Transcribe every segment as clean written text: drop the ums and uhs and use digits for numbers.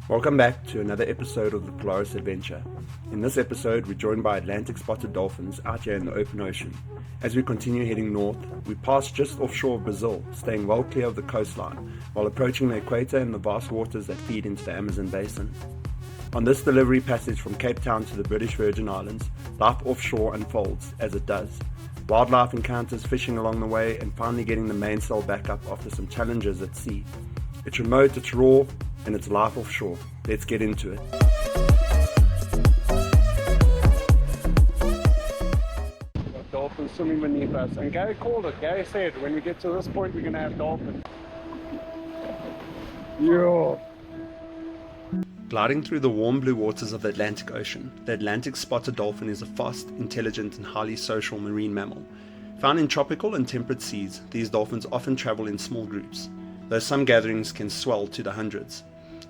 Welcome back to another episode of the Polaris Adventure. In this episode, we're joined by Atlantic spotted dolphins out here in the open ocean. As we continue heading north, we pass just offshore of Brazil, staying well clear of the coastline, while approaching the equator and the vast waters that feed into the Amazon basin. On this delivery passage from Cape Town to the British Virgin Islands, life offshore unfolds as it does. Wildlife encounters, fishing along the way, and finally getting the mainsail back up after some challenges at sea. It's remote, it's raw, and it's life offshore. Let's get into it. Got dolphins swimming beneath us, and Gary called it. Gary said when we get to this point we're going to have dolphins. Yeah. Gliding through the warm blue waters of the Atlantic Ocean, the Atlantic spotted dolphin is a fast, intelligent and highly social marine mammal. Found in tropical and temperate seas, these dolphins often travel in small groups, though some gatherings can swell to the hundreds.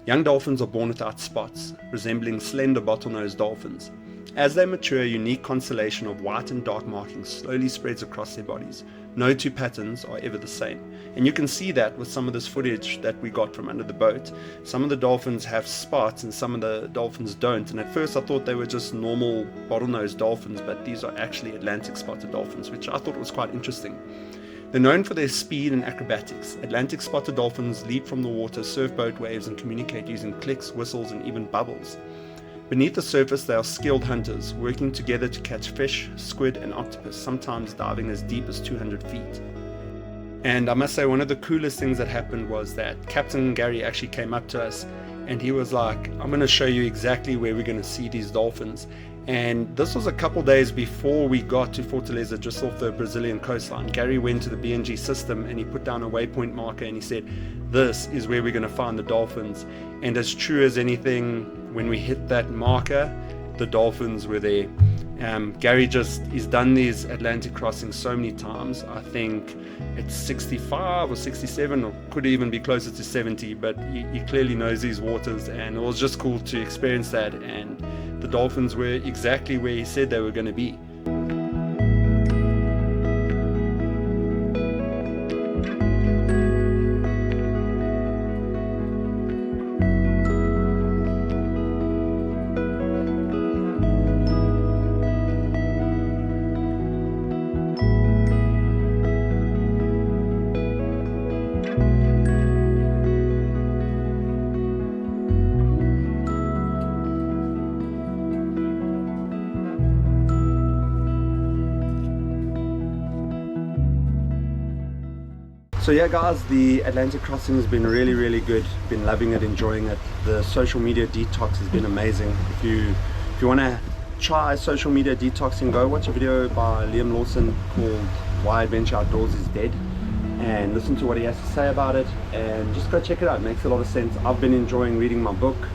Young dolphins are born without spots, resembling slender bottlenose dolphins. As they mature, a unique constellation of white and dark markings slowly spreads across their bodies. No two patterns are ever the same. And you can see that with some of this footage that we got from under the boat. Some of the dolphins have spots and some of the dolphins don't. And at first I thought they were just normal bottlenose dolphins, but these are actually Atlantic spotted dolphins, which I thought was quite interesting. They're known for their speed and acrobatics. Atlantic spotted dolphins leap from the water, surf boat waves, and communicate using clicks, whistles, and even bubbles. Beneath the surface, they are skilled hunters, working together to catch fish, squid, and octopus, sometimes diving as deep as 200 feet. And I must say, one of the coolest things that happened was that Captain Gary actually came up to us, and he was like, I'm going to show you exactly where we're going to see these dolphins. And this was a couple days before we got to Fortaleza, just off the Brazilian coastline. Gary went to the BNG system and he put down a waypoint marker and he said, this is where we're going to find the dolphins. And as true as anything, when we hit that marker, the dolphins were there. Gary he's done these Atlantic crossings so many times. I think it's 65 or 67 or could even be closer to 70, but he clearly knows these waters, and it was just cool to experience that. And the dolphins were exactly where he said they were going to be. So yeah guys, the Atlantic crossing has been really good. Been loving it, enjoying it. The social media detox has been amazing. If you want to try social media detoxing, go watch a video by Liam Lawson called Why Adventure Outdoors is Dead and listen to what he has to say about it, and just go check it out. It makes a lot of sense. I've been enjoying reading my book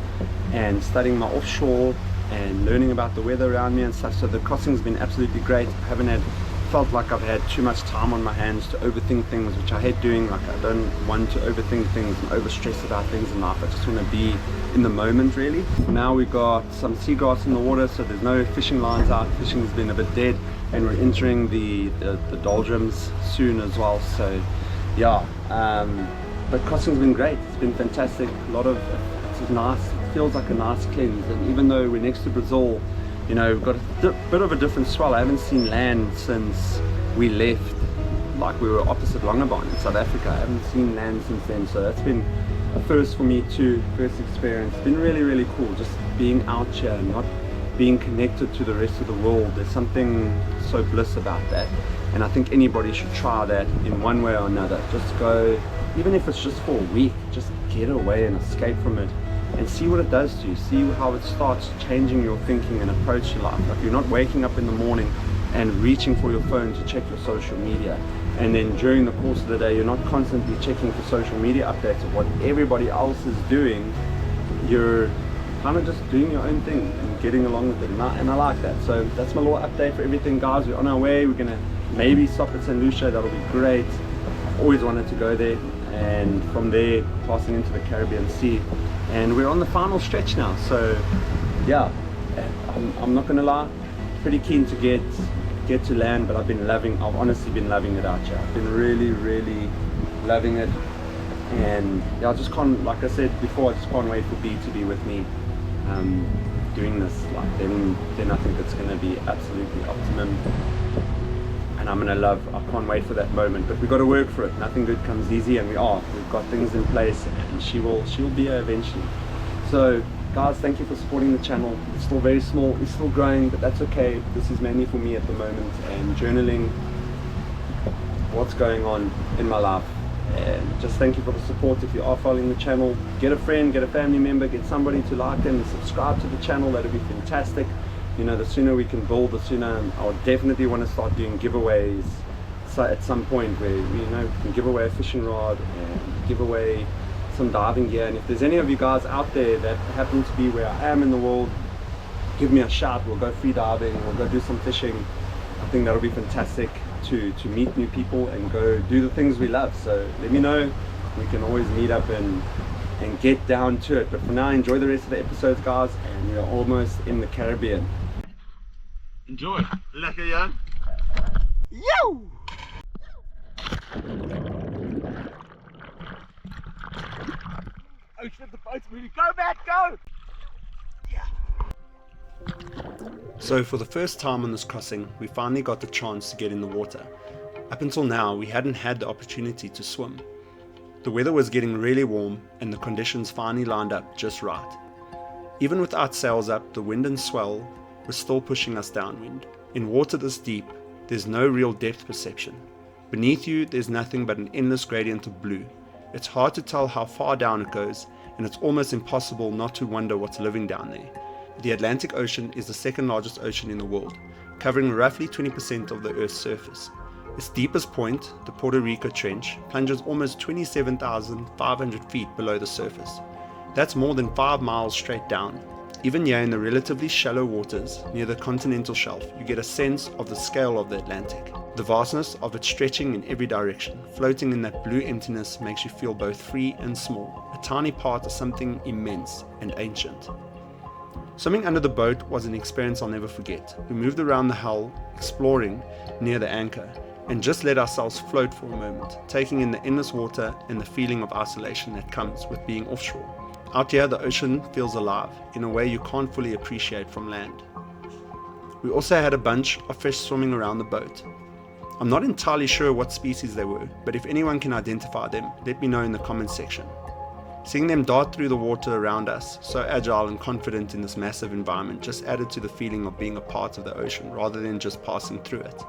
and studying my offshore and learning about the weather around me and stuff. So the crossing's been absolutely great. I haven't felt like I've had too much time on my hands to overthink things, which I hate doing. Like, I don't want to overthink things and overstress about things in life. I just want to be in the moment, really. Now we've got some seagrass in the water, so there's no fishing lines out. Fishing's been a bit dead, and we're entering the doldrums soon as well. So yeah, the crossing's been great. It's been fantastic. It's nice. It feels like a nice cleanse, and even though we're next to Brazil, you know, we've got a bit of a different swell. I haven't seen land since we left, like we were opposite Longabon in South Africa. I haven't seen land since then, so that's been a first for me too, first experience. It's been really cool just being out here and not being connected to the rest of the world. There's something so bliss about that, and I think anybody should try that in one way or another. Just go, even if it's just for a week, just get away and escape from it and see what it does to you. See how it starts changing your thinking and approach to life. Like, you're not waking up in the morning and reaching for your phone to check your social media, and then during the course of the day you're not constantly checking for social media updates of what everybody else is doing. You're kind of just doing your own thing and getting along with it, and I like that. So that's my little update for everything, guys. We're on our way. We're gonna maybe stop at St. Lucia. That'll be great. I've always wanted to go there, and from there passing into the Caribbean Sea, and we're on the final stretch now. So yeah, I'm not gonna lie, pretty keen to get to land, but I've honestly been loving it out here. I've been really loving it. And yeah, I just can't, like I said before, I just can't wait for B to be with me doing this. Like then I think it's going to be absolutely optimum, and I'm going to love, I can't wait for that moment. But we've got to work for it. Nothing good comes easy, and we've got things in place, and she'll be here eventually. So guys, thank you for supporting the channel. It's still very small, it's still growing, but that's okay. This is mainly for me at the moment, and journaling what's going on in my life. And just thank you for the support. If you are following the channel, get a friend, get a family member, get somebody to like and subscribe to the channel. That would be fantastic. You know, the sooner we can build, the sooner. I would definitely want to start doing giveaways, so at some point where we can give away a fishing rod and give away some diving gear. And if there's any of you guys out there that happen to be where I am in the world, give me a shout. We'll go free diving, we'll go do some fishing. I think that'll be fantastic to meet new people and go do the things we love. So let me know. We can always meet up and get down to it. But for now, enjoy the rest of the episodes, guys, and we're almost in the Caribbean. Enjoy. Lekker, Jan. Yo! Oh shit, the boat's moving. Go, Matt, go! Yeah. So for the first time on this crossing, we finally got the chance to get in the water. Up until now, we hadn't had the opportunity to swim. The weather was getting really warm, and the conditions finally lined up just right. Even without sails up, the wind and swell were still pushing us downwind. In water this deep, there's no real depth perception. Beneath you, there's nothing but an endless gradient of blue. It's hard to tell how far down it goes, and it's almost impossible not to wonder what's living down there. The Atlantic Ocean is the second largest ocean in the world, covering roughly 20% of the Earth's surface. Its deepest point, the Puerto Rico Trench, plunges almost 27,500 feet below the surface. That's more than 5 miles straight down. Even here in the relatively shallow waters near the continental shelf, you get a sense of the scale of the Atlantic. The vastness of it stretching in every direction, floating in that blue emptiness, makes you feel both free and small, a tiny part of something immense and ancient. Swimming under the boat was an experience I'll never forget. We moved around the hull, exploring near the anchor, and just let ourselves float for a moment, taking in the endless water and the feeling of isolation that comes with being offshore. Out here, the ocean feels alive in a way you can't fully appreciate from land. We also had a bunch of fish swimming around the boat. I'm not entirely sure what species they were, but if anyone can identify them, let me know in the comments section. Seeing them dart through the water around us, so agile and confident in this massive environment, just added to the feeling of being a part of the ocean rather than just passing through it.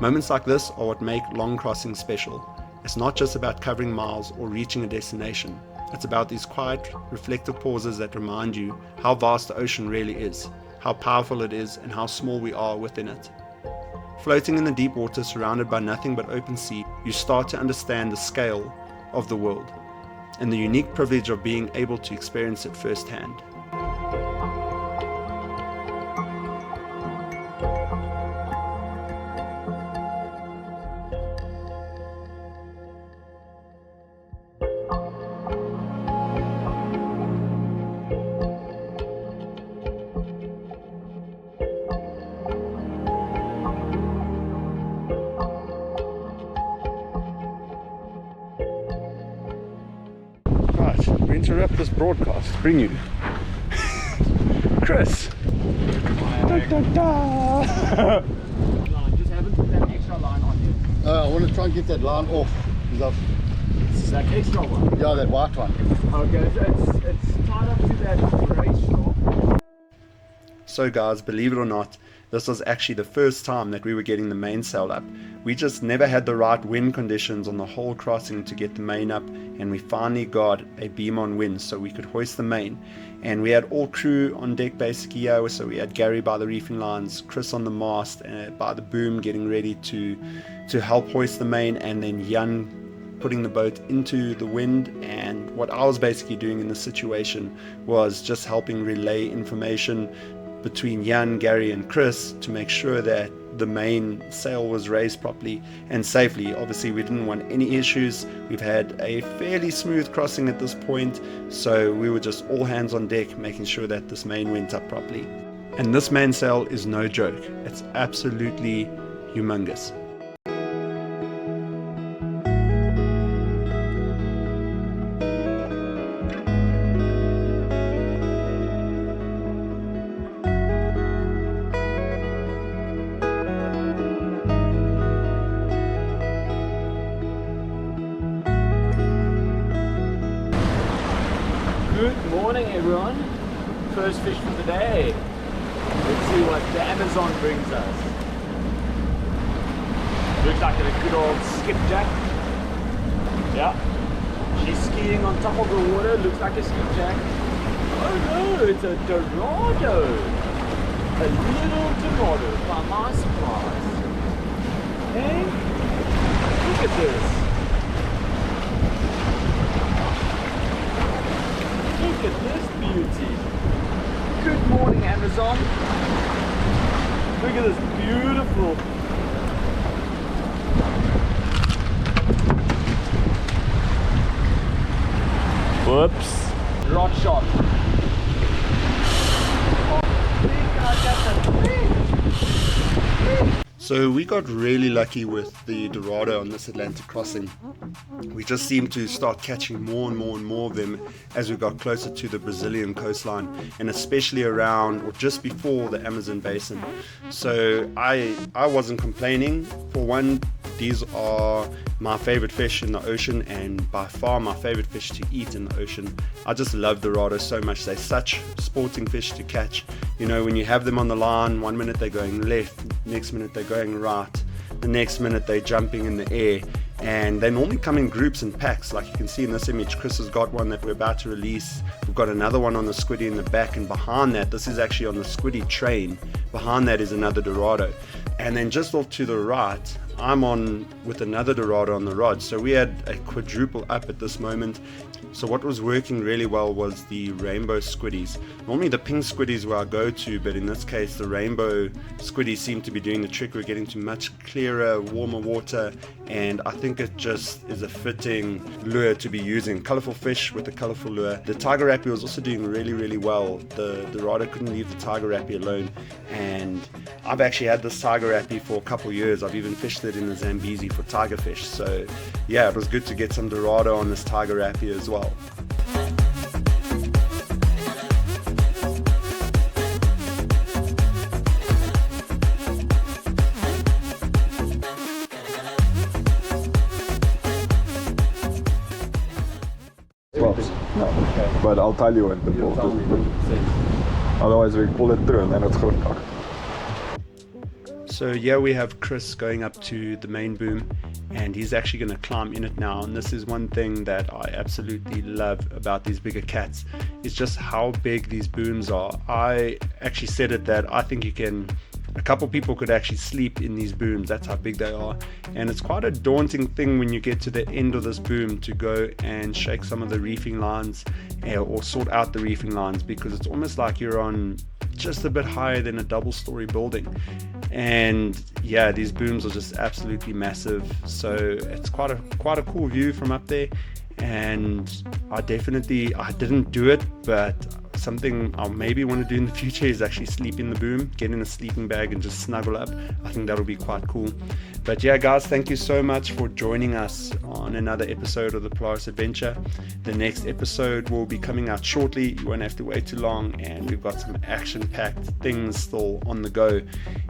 Moments like this are what make long crossings special. It's not just about covering miles or reaching a destination. It's about these quiet, reflective pauses that remind you how vast the ocean really is, how powerful it is, and how small we are within it. Floating in the deep water surrounded by nothing but open sea, you start to understand the scale of the world and the unique privilege of being able to experience it firsthand. We interrupt this broadcast to bring you Chris. Da, da, da. Just haven't put that extra line on here. I want to try and get that line off. Is that extra one? Yeah, that white one. Okay, so it's tied up to that gray straw. So guys, believe it or not, this was actually the first time that we were getting the mainsail up. We just never had the right wind conditions on the whole crossing to get the main up, and we finally got a beam on wind so we could hoist the main. And we had all crew on deck basically here, so we had Gary by the reefing lines, Chris on the mast by the boom getting ready to help hoist the main, and then Jan putting the boat into the wind. And what I was basically doing in this situation was just helping relay information between Jan, Gary and Chris to make sure that the main sail was raised properly and safely. Obviously we didn't want any issues. We've had a fairly smooth crossing at this point, so we were just all hands on deck making sure that this main went up properly. And this mainsail is no joke. It's absolutely humongous. Good morning, everyone. First fish for the day. Let's see what the Amazon brings us. Looks like a good old skipjack. Yeah. She's skiing on top of the water. Looks like a skipjack. Oh no, it's a dorado. A little dorado, by my surprise. Hey, look at this. Look at this beauty. Good morning, Amazon. Look at this beautiful. Whoops. Rod shot. So we got really lucky with the dorado on this Atlantic crossing. We just seemed to start catching more and more of them as we got closer to the Brazilian coastline, and especially around or just before the Amazon basin. So I wasn't complaining. For one, these are my favorite fish in the ocean, and by far my favorite fish to eat in the ocean. I just love dorado so much. They're such sporting fish to catch. You know, when you have them on the line, one minute they're going left, next minute they're going right, the next minute they're jumping in the air, and they normally come in groups and packs. Like you can see in this image, Chris has got one that we're about to release. We've got another one on the squiddy in the back, and behind that, this is actually on the squiddy train, behind that is another dorado. And then just off to the right, I'm on with another dorado on the rod. So we had a quadruple up at this moment. So what was working really well was the rainbow squiddies. Normally the pink squiddies were our go-to, but in this case the rainbow squiddies seem to be doing the trick. We're getting to much clearer, warmer water, and I think it just is a fitting lure to be using. Colorful fish with a colorful lure. The tiger rappie was also doing really well. The dorado couldn't leave the tiger rappie alone, and I've actually had this tiger rappie for a couple years. I've even fished it in the Zambezi for tiger fish. So yeah, it was good to get some dorado on this tiger rappie as well. No, but I'll tell you when the ball otherwise we pull it through and then it's groot. So yeah, we have Chris going up to the main boom, and he's actually going to climb in it now. And this is one thing that I absolutely love about these bigger cats, is just how big these booms are. I actually said it that I think a couple people could actually sleep in these booms. That's how big they are, and it's quite a daunting thing when you get to the end of this boom to go and shake some of the reefing lines or sort out the reefing lines, because it's almost like you're on just a bit higher than a double-story building. And yeah, these booms are just absolutely massive, so it's quite a cool view from up there. And I didn't do it, but something I'll maybe want to do in the future is actually sleep in the boom, get in a sleeping bag and just snuggle up. I think that'll be quite cool. But yeah, guys, thank you so much for joining us on another episode of the Polaris Adventure. The next episode will be coming out shortly. You won't have to wait too long, and we've got some action-packed things still on the go.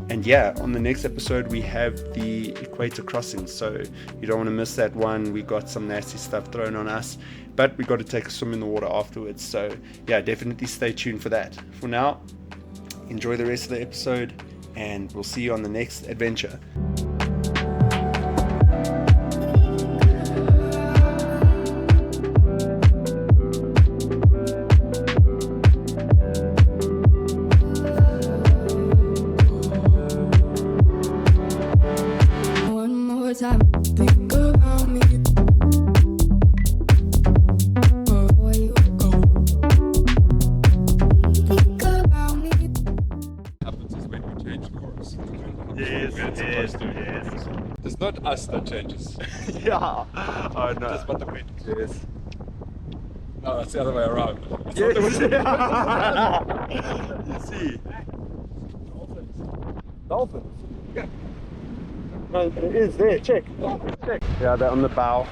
And yeah, on the next episode we have the equator crossing, so you don't want to miss that one. We got some nasty stuff thrown on us, but we got to take a swim in the water afterwards. So yeah, definitely stay tuned for that. For now, enjoy the rest of the episode, and we'll see you on the next adventure. Time, think about me. Before you go, think about me. Happens is when we change course. Yes. It's not us that changes. Yeah, I know. That's what the wind. Yes. No, that's the other way around. It's Yes. not the wind. You see. Dolphins. Yeah. No, it is there. Check. Yeah, they're on the bow.